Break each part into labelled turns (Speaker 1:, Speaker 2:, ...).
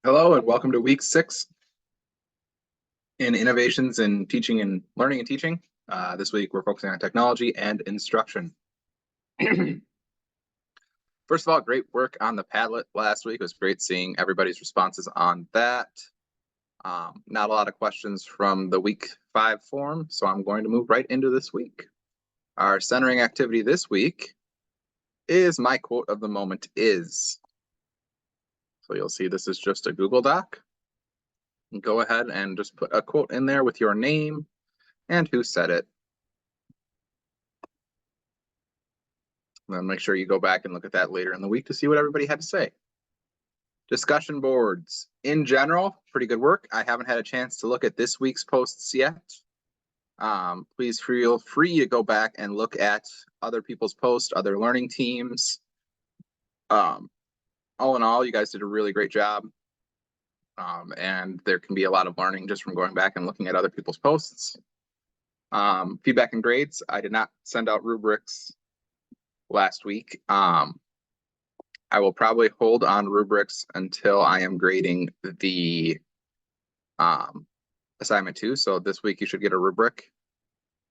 Speaker 1: Hello and welcome to week 6 in innovations in teaching and learning and teaching. This week we're focusing on technology and instruction. First of all, great work on the Padlet last week. It was great seeing everybody's responses on that. Not a lot of questions from the week 5 form, so I'm going to move right into this week. Our centering activity this week is my quote of the moment is. So you'll see this is just a Google Doc. Go ahead and just put a quote in there with your name and who said it. And then make sure you go back and look at that later in the week to see what everybody had to say. Discussion boards. In general, pretty good work. I haven't had a chance to look at this week's posts yet. Please feel free to go back and look at other people's posts, other learning teams. All in all, you guys did a really great job. And there can be a lot of learning just from going back and looking at other people's posts. Feedback and grades. I did not send out rubrics last week. I will probably hold on rubrics until I am grading the assignment 2. So this week you should get a rubric.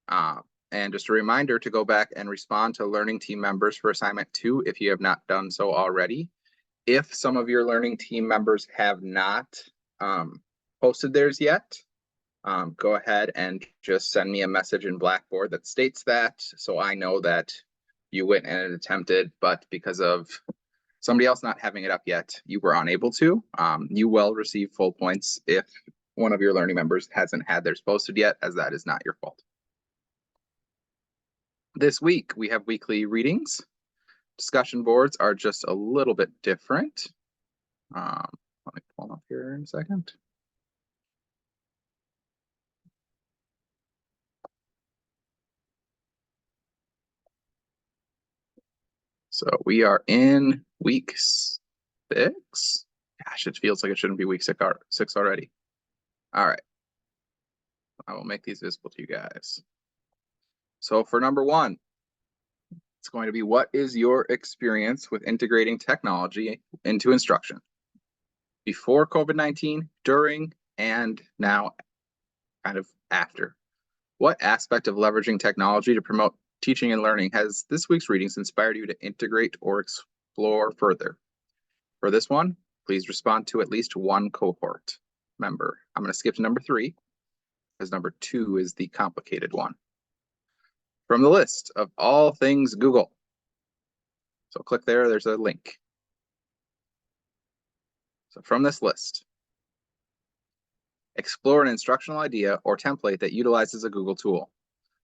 Speaker 1: And just a reminder to go back and respond to learning team members for assignment 2 if you have not done so already. If some of your learning team members have not posted theirs yet, go ahead and just send me a message in Blackboard that states that, so I know that you went and attempted, but because of somebody else not having it up yet, you were unable to. You will receive full points if one of your learning members hasn't had theirs posted yet, as that is not your fault. This week, we have weekly readings. Discussion boards are just a little bit different. Let me pull them up here in a second. So we are in week 6. Gosh, it feels like it shouldn't be week 6 already. All right. I will make these visible to you guys. So for number 1, it's going to be, what is your experience with integrating technology into instruction? Before COVID-19, during, and now kind of after. What aspect of leveraging technology to promote teaching and learning has this week's readings inspired you to integrate or explore further? For this one, please respond to at least one cohort member. I'm going to skip to number 3, because number 2 is the complicated one. From the list of all things Google. So click there, there's a link. So from this list, explore an instructional idea or template that utilizes a Google tool.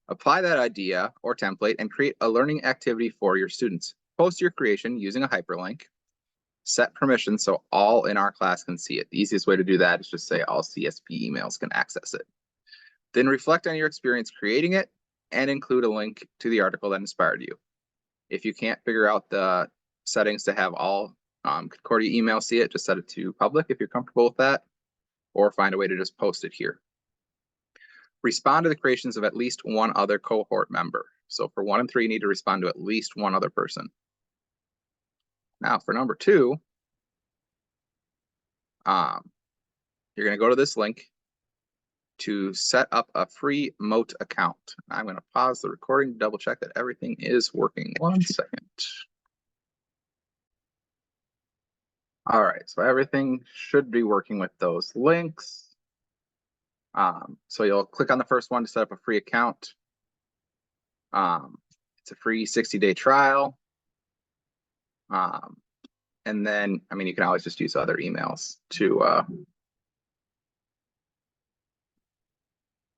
Speaker 1: Apply that idea or template and create a learning activity for your students. Post your creation using a hyperlink. Set permissions so all in our class can see it. The easiest way to do that is just say all CSP emails can access it. Then reflect on your experience creating it and include a link to the article that inspired you. If you can't figure out the settings to have all Concordia emails see it, just set it to public if you're comfortable with that, or find a way to just post it here. Respond to the creations of at least one other cohort member. So for 1 and 3, you need to respond to at least one other person. Now for number 2, you're going to go to this link to set up a free Mote account. I'm going to pause the recording to double check that everything is working. 1 second. All right, so everything should be working with those links. So you'll click on the first one to set up a free account. It's a free 60-day trial. And then, I mean, you can always just use other emails to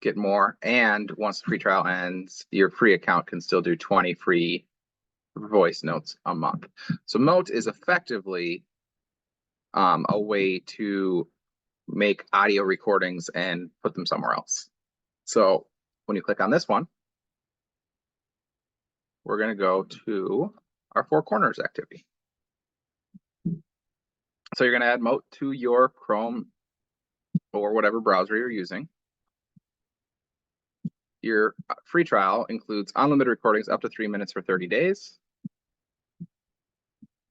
Speaker 1: get more. And once the free trial ends, your free account can still do 20 free voice notes a month. So Mote is effectively a way to make audio recordings and put them somewhere else. So when you click on this one, we're going to go to our 4 corners activity. So you're going to add Mote to your Chrome or whatever browser you're using. Your free trial includes unlimited recordings up to 3 minutes for 30 days.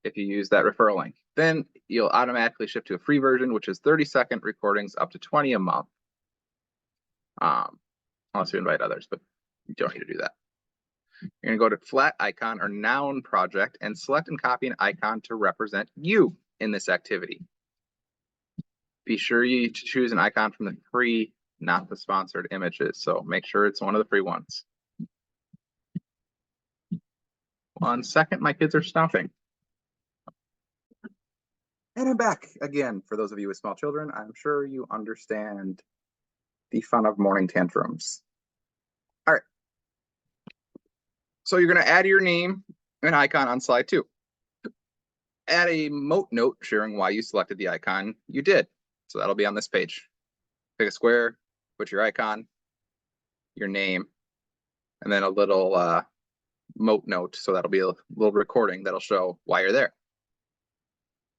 Speaker 1: if you use that referral link. Then you'll automatically shift to a free version, which is 30-second recordings up to 20 a month. Unless you invite others, but you don't need to do that. You're going to go to flat icon or noun project and select and copy an icon to represent you in this activity. Be sure you choose an icon from the free, not the sponsored images. So make sure it's one of the free ones. 1 second, my kids are stopping. And I'm back again. For those of you with small children, I'm sure you understand the fun of morning tantrums. All right. So you're going to add your name and icon on slide 2. Add a mote note sharing why you selected the icon you did. So that'll be on this page. Pick a square, put your icon, your name, and then a little mote note. So that'll be a little recording that'll show why you're there.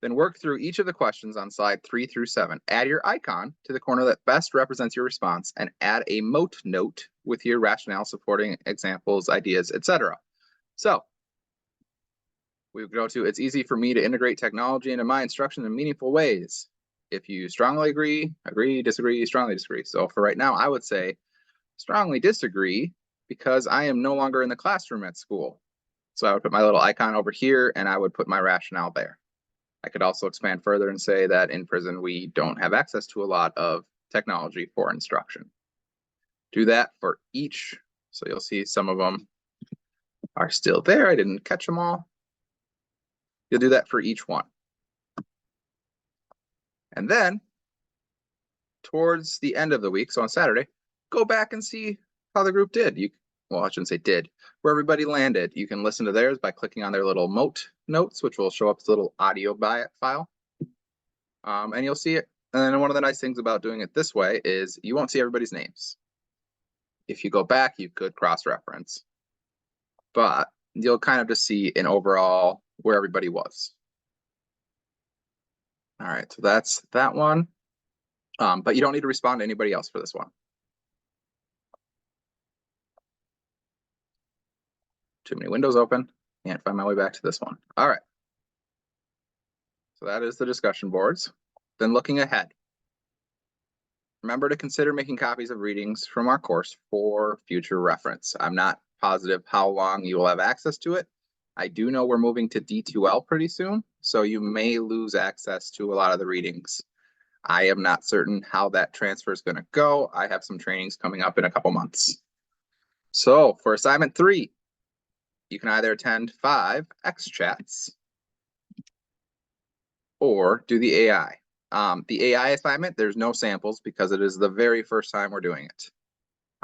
Speaker 1: Then work through each of the questions on slide 3 through 7. Add your icon to the corner that best represents your response and add a mote note with your rationale, supporting examples, ideas, etc. So we go to, it's easy for me to integrate technology into my instruction in meaningful ways. If you strongly agree, disagree, strongly disagree. So for right now, I would say strongly disagree because I am no longer in the classroom at school. So I would put my little icon over here and I would put my rationale there. I could also expand further and say that in prison, we don't have access to a lot of technology for instruction. Do that for each. So you'll see some of them are still there. I didn't catch them all. You'll do that for each one. And then towards the end of the week, so on Saturday, go back and see how the group did. Well, I shouldn't say did, where everybody landed. You can listen to theirs by clicking on their little mote notes, which will show up as a little audio file. And you'll see it. And then one of the nice things about doing it this way is you won't see everybody's names. If you go back, you could cross-reference. But you'll kind of just see an overall where everybody was. All right, so that's that one. But you don't need to respond to anybody else for this one. Too many windows open. Can't find my way back to this one. All right. So that is the discussion boards. Then looking ahead. Remember to consider making copies of readings from our course for future reference. I'm not positive how long you will have access to it. I do know we're moving to D2L pretty soon, so you may lose access to a lot of the readings. I am not certain how that transfer is going to go. I have some trainings coming up in a couple months. So for assignment 3, you can either attend 5 XChats or do the AI. The AI assignment, there's no samples because it is the very first time we're doing it.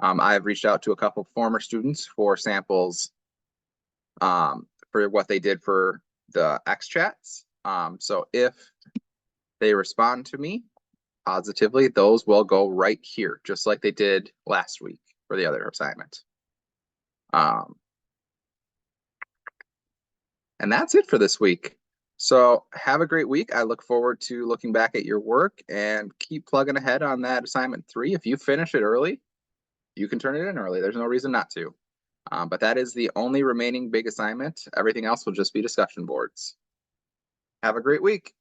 Speaker 1: I have reached out to a couple former students for samples for what they did for the XChats. So if they respond to me positively, those will go right here, just like they did last week for the other assignment. And that's it for this week. So have a great week. I look forward to looking back at your work and keep plugging ahead on that assignment 3. If you finish it early, you can turn it in early. There's no reason not to. But that is the only remaining big assignment. Everything else will just be discussion boards. Have a great week.